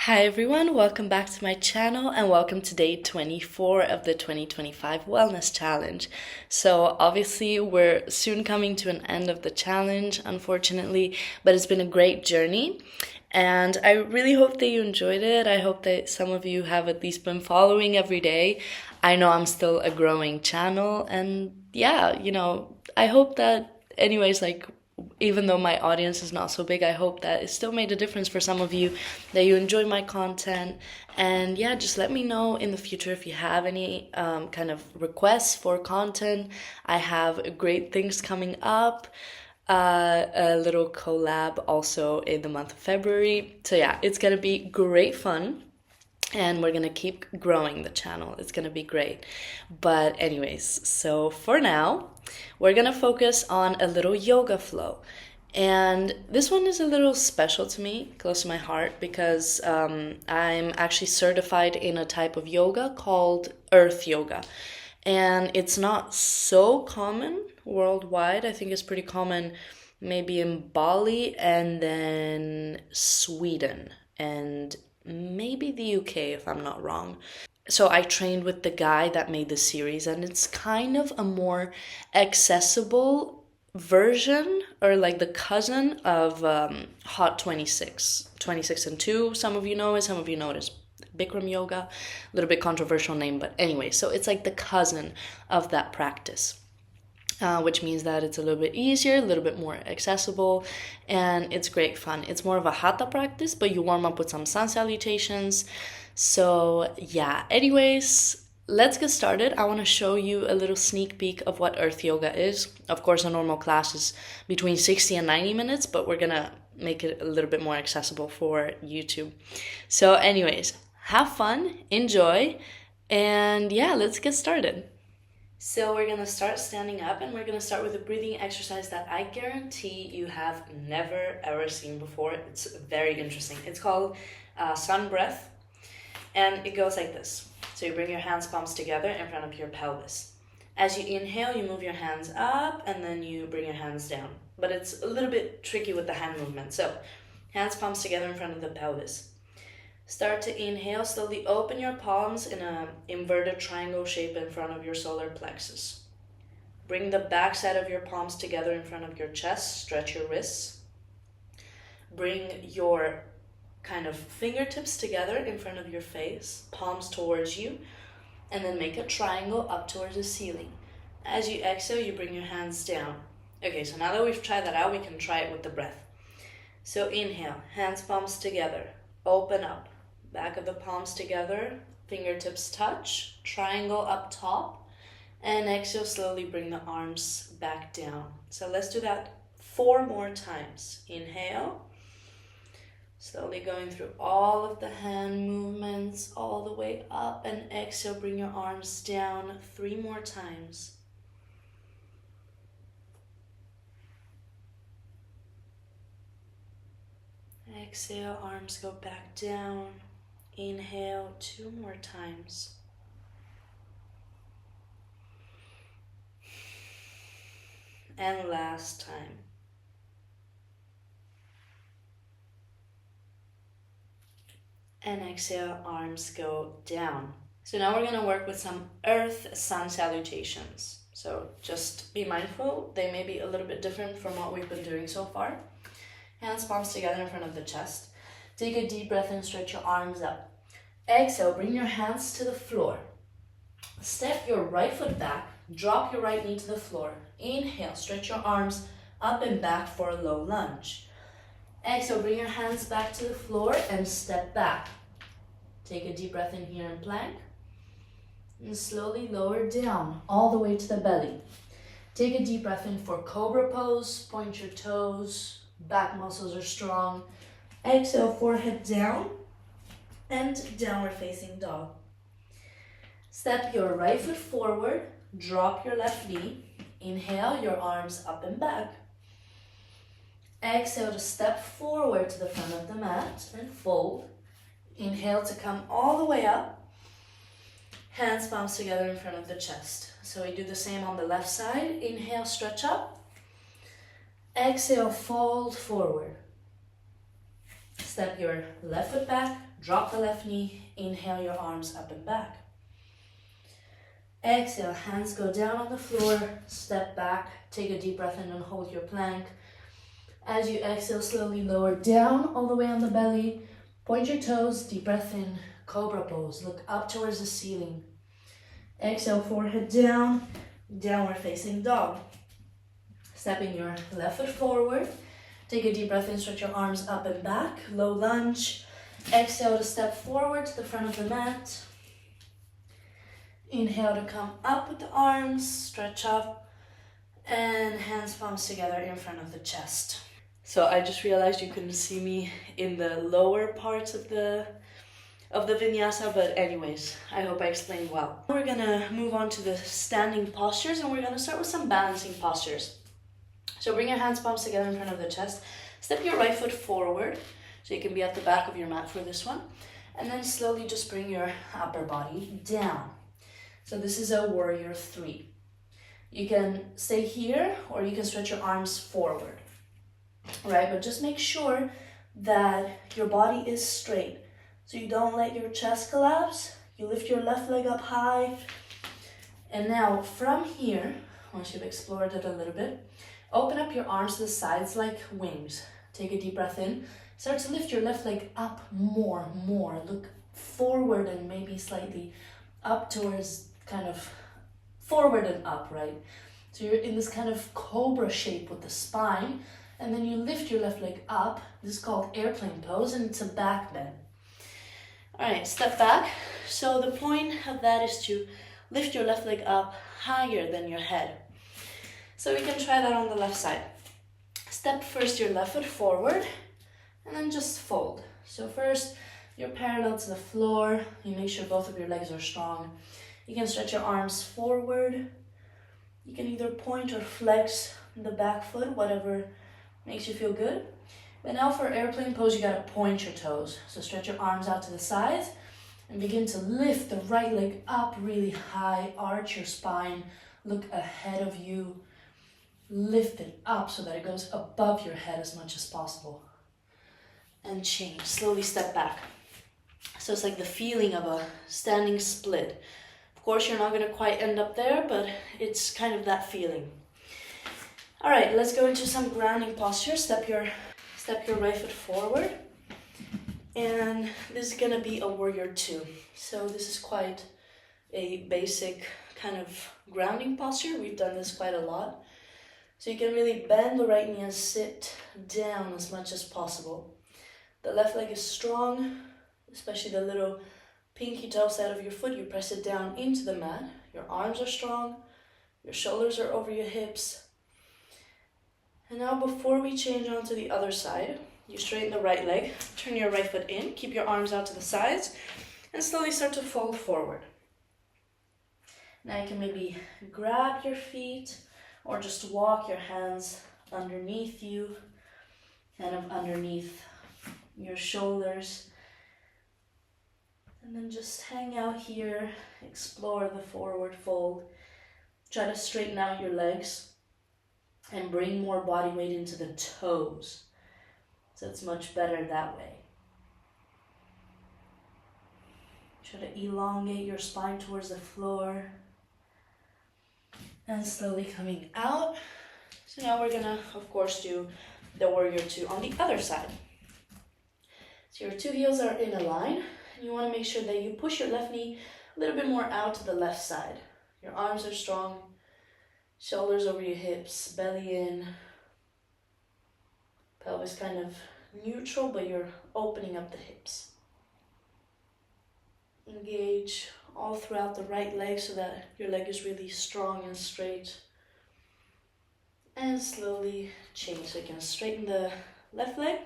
Hi everyone, welcome back to my channel and welcome to day 24 of the 2025 Wellness Challenge. So obviously we're soon coming to an end of the challenge, unfortunately, but it's been a great journey and I really hope that you enjoyed it. I hope that some of you have at least been following every day. I know I'm still a growing channel and yeah, I hope that anyways, even though my audience is not so big, I hope that it still made a difference for some of you, that you enjoy my content. And yeah, just let me know in the future if you have any kind of requests for content. I have great things coming up. A little collab also in the month of February. So yeah, it's gonna be great fun and we're gonna keep growing the channel. It's gonna be great. But anyways, so for now, we're gonna focus on a little yoga flow. And this one is a little special to me, close to my heart, because I'm actually certified in a type of yoga called Earth Yoga. And it's not so common worldwide. I think it's pretty common maybe in Bali and then Sweden and maybe the UK if I'm not wrong. So I trained with the guy that made the series, and it's kind of a more accessible version or like the cousin of Hot 26. 26 and 2, some of you know it, some of you know it as Bikram Yoga. A little bit controversial name, but anyway, so it's like the cousin of that practice. Which means that it's a little bit easier, a little bit more accessible, and it's great fun. It's more of a hatha practice, but you warm up with some sun salutations. So yeah, anyways, let's get started. I want to show you a little sneak peek of what Earth Yoga is. Of course, a normal class is between 60 and 90 minutes, but we're gonna make it a little bit more accessible for YouTube. So anyways, have fun, enjoy, and yeah, let's get started. So we're gonna start standing up, and we're gonna start with a breathing exercise that I guarantee you have never ever seen before. It's very interesting. It's called sun breath, and it goes like this. So you bring your hands palms together in front of your pelvis. As you inhale, you move your hands up, and then you bring your hands down. But it's a little bit tricky with the hand movement. So hands palms together in front of the pelvis. Start to inhale, slowly open your palms in an inverted triangle shape in front of your solar plexus. Bring the back side of your palms together in front of your chest, stretch your wrists. Bring your kind of fingertips together in front of your face, palms towards you, and then make a triangle up towards the ceiling. As you exhale, you bring your hands down. Okay, so now that we've tried that out, we can try it with the breath. So inhale, hands palms together, open up. Back of the palms together, fingertips touch, triangle up top, and exhale, slowly bring the arms back down. So let's do that 4 more times. Inhale, slowly going through all of the hand movements all the way up, and exhale, bring your arms down 3 more times. Exhale, arms go back down. Inhale 2 more times. And last time. And exhale, arms go down. So now we're going to work with some earth sun salutations. So just be mindful, they may be a little bit different from what we've been doing so far. Hands palms together in front of the chest. Take a deep breath and stretch your arms up. Exhale, bring your hands to the floor. Step your right foot back, drop your right knee to the floor. Inhale, stretch your arms up and back for a low lunge. Exhale, bring your hands back to the floor and step back. Take a deep breath in here in plank. And slowly lower down all the way to the belly. Take a deep breath in for cobra pose, point your toes, back muscles are strong. Exhale, forehead down and downward facing dog. Step your right foot forward, drop your left knee. Inhale, your arms up and back. Exhale to step forward to the front of the mat and fold. Inhale to come all the way up. Hands palms together in front of the chest. So we do the same on the left side. Inhale, stretch up. Exhale, fold forward. Step your left foot back, Drop the left knee, inhale your arms up and back. Exhale, hands go down on the floor, step back, take a deep breath in and hold your plank. As you exhale, slowly lower down all the way on the belly. Point your toes, deep breath in, cobra pose. Look up towards the ceiling. Exhale, forehead down, downward facing dog. Stepping your left foot forward. Take a deep breath in, stretch your arms up and back, low lunge. Exhale to step forward to the front of the mat. Inhale to come up with the arms, stretch up, and hands palms together in front of the chest. So I just realized you couldn't see me in the lower parts of the vinyasa, but anyways, I hope I explained well. We're gonna move on to the standing postures, and we're gonna start with some balancing postures. So bring your hands palms together in front of the chest. Step your right foot forward, so you can be at the back of your mat for this one. And then slowly just bring your upper body down. So this is a warrior 3. You can stay here, or you can stretch your arms forward. Right, but just make sure that your body is straight. So you don't let your chest collapse. You lift your left leg up high. And now from here, once you've explored it a little bit, open up your arms to the sides like wings. Take a deep breath in. Start to lift your left leg up more. Look forward and maybe slightly up towards kind of forward and up, right? So you're in this kind of cobra shape with the spine. And then you lift your left leg up. This is called airplane pose, and it's a back bend. All right, step back. So the point of that is to lift your left leg up higher than your head. So we can try that on the left side. Step first your left foot forward, and then just fold. So first, you're parallel to the floor. You make sure both of your legs are strong. You can stretch your arms forward. You can either point or flex the back foot, whatever makes you feel good. But now for airplane pose, you gotta point your toes. So stretch your arms out to the sides and begin to lift the right leg up really high. Arch your spine, look ahead of you. Lift it up so that it goes above your head as much as possible. And change, slowly step back. So it's like the feeling of a standing split. Of course, you're not gonna quite end up there, but it's kind of that feeling. All right, let's go into some grounding posture. Step your right foot forward. And this is gonna be a warrior 2. So this is quite a basic kind of grounding posture. We've done this quite a lot. So you can really bend the right knee and sit down as much as possible. The left leg is strong, especially the little pinky toe side of your foot. You press it down into the mat. Your arms are strong. Your shoulders are over your hips. And now before we change on to the other side, you straighten the right leg, turn your right foot in, keep your arms out to the sides, and slowly start to fold forward. Now you can maybe grab your feet or just walk your hands underneath you, kind of underneath your shoulders. And then just hang out here, explore the forward fold. Try to straighten out your legs and bring more body weight into the toes. So it's much better that way. Try to elongate your spine towards the floor. And slowly coming out. So now we're gonna, of course, do the warrior 2 on the other side. So your 2 heels are in a line. And you wanna make sure that you push your left knee a little bit more out to the left side. Your arms are strong. Shoulders over your hips, belly in. Pelvis kind of neutral, but you're opening up the hips. Engage all throughout the right leg so that your leg is really strong and straight. And slowly change. So you can straighten the left leg.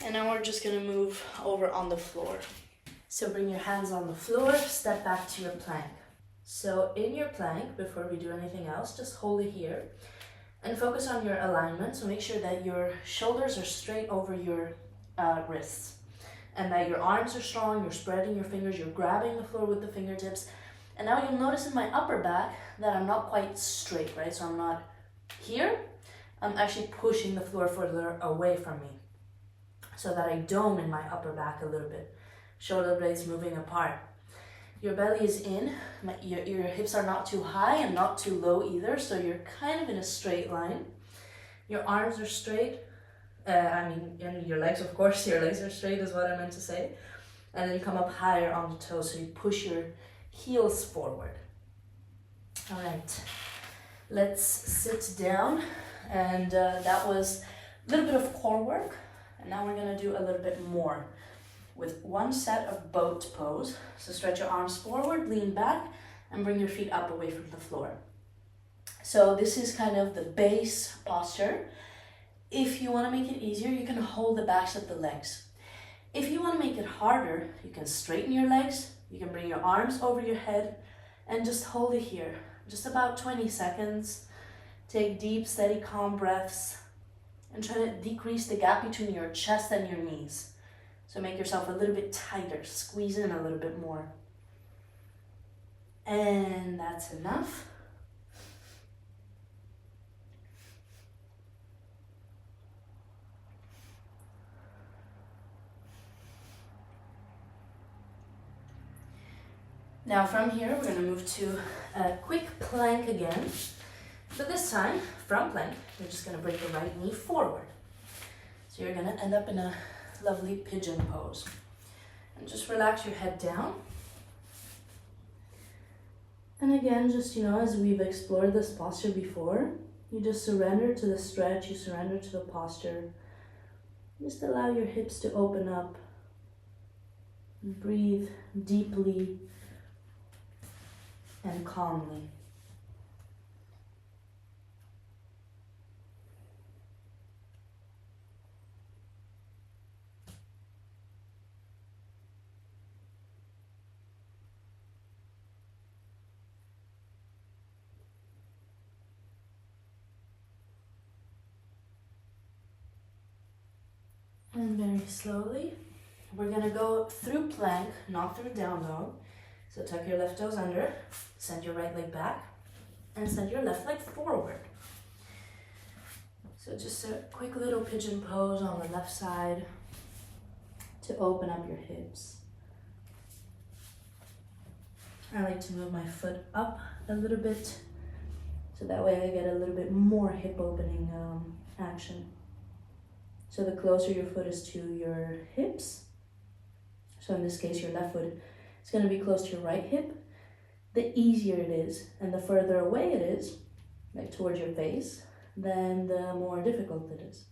And now we're just gonna move over on the floor. So bring your hands on the floor, step back to your plank. So in your plank, before we do anything else, just hold it here and focus on your alignment. So make sure that your shoulders are straight over your wrists and that your arms are strong, you're spreading your fingers, you're grabbing the floor with the fingertips. And now you'll notice in my upper back that I'm not quite straight, right? So I'm not here, I'm actually pushing the floor further away from me so that I dome in my upper back a little bit. shoulder blades moving apart. Your belly is in, your hips are not too high and not too low either, so you're kind of in a straight line. Your arms are straight, and your legs, of course, your legs are straight is what I meant to say. And then you come up higher on the toes, so you push your heels forward. All right, let's sit down. And that was a little bit of core work. And now we're gonna do a little bit more with one set of boat pose. So stretch your arms forward, lean back, and bring your feet up away from the floor. So this is kind of the base posture. If you wanna make it easier, you can hold the backs of the legs. If you wanna make it harder, you can straighten your legs, you can bring your arms over your head, and just hold it here. Just about 20 seconds. Take deep, steady, calm breaths, and try to decrease the gap between your chest and your knees. So make yourself a little bit tighter, squeeze in a little bit more. And that's enough. Now from here, we're going to move to a quick plank again. But this time, from plank, you're just going to bring the right knee forward. So you're going to end up in a lovely pigeon pose. And just relax your head down. And again, just, as we've explored this posture before, you just surrender to the stretch, you surrender to the posture. Just allow your hips to open up. Breathe deeply and calmly. And very slowly, we're gonna go through plank, not through down dog. So tuck your left toes under, send your right leg back, and send your left leg forward. So just a quick little pigeon pose on the left side to open up your hips. I like to move my foot up a little bit, so that way I get a little bit more hip opening action. So the closer your foot is to your hips, so in this case your left foot is going to be close to your right hip, the easier it is, and the further away it is, like towards your face, then the more difficult it is.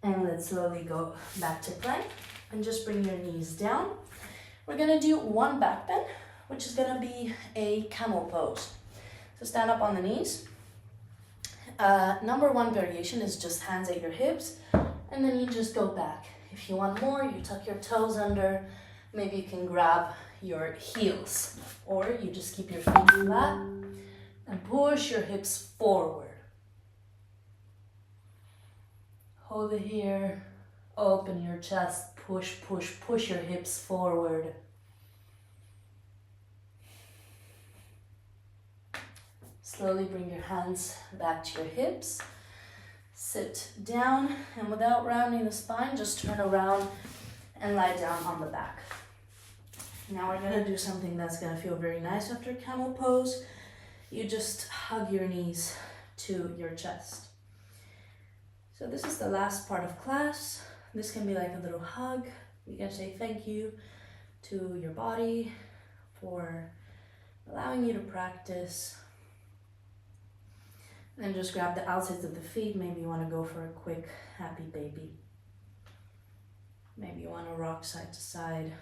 And let's slowly go back to plank and just bring your knees down. We're gonna do one back bend, which is gonna be a camel pose. So stand up on the knees. Number one variation is just hands at your hips, and then you just go back. If you want more, you tuck your toes under. Maybe you can grab your heels, or you just keep your feet flat and push your hips forward. Hold it here, open your chest, push, push, push your hips forward. Slowly bring your hands back to your hips. Sit down, and without rounding the spine, just turn around and lie down on the back. Now we're gonna do something that's gonna feel very nice after camel pose. You just hug your knees to your chest. So this is the last part of class. This can be like a little hug. You can say thank you to your body for allowing you to practice. And then just grab the outsides of the feet. Maybe you want to go for a quick happy baby. Maybe you want to rock side to side.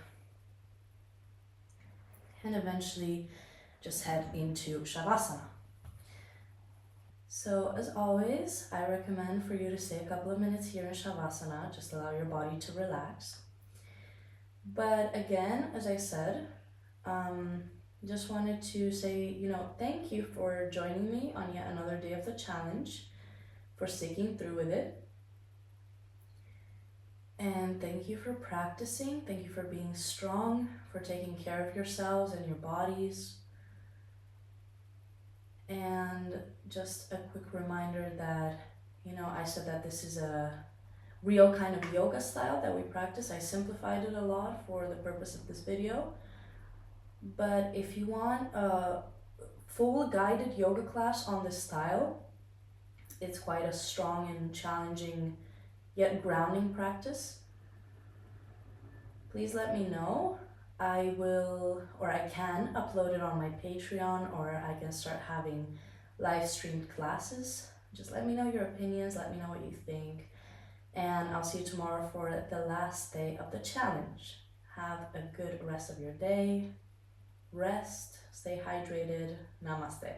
And eventually just head into Shavasana. So as always, I recommend for you to stay a couple of minutes here in Shavasana, just allow your body to relax. But again, as I said, just wanted to say, thank you for joining me on yet another day of the challenge. for sticking through with it. And thank you for practicing. Thank you for being strong, for taking care of yourselves and your bodies. And just a quick reminder that, I said that this is a real kind of yoga style that we practice. I simplified it a lot for the purpose of this video. But if you want a full guided yoga class on this style, it's quite a strong and challenging yet grounding practice. Please let me know. I will, or I can upload it on my Patreon, or I can start having live streamed classes. Just let me know your opinions, let me know what you think, and I'll see you tomorrow for the last day of the challenge. Have a good rest of your day. Rest, stay hydrated. Namaste.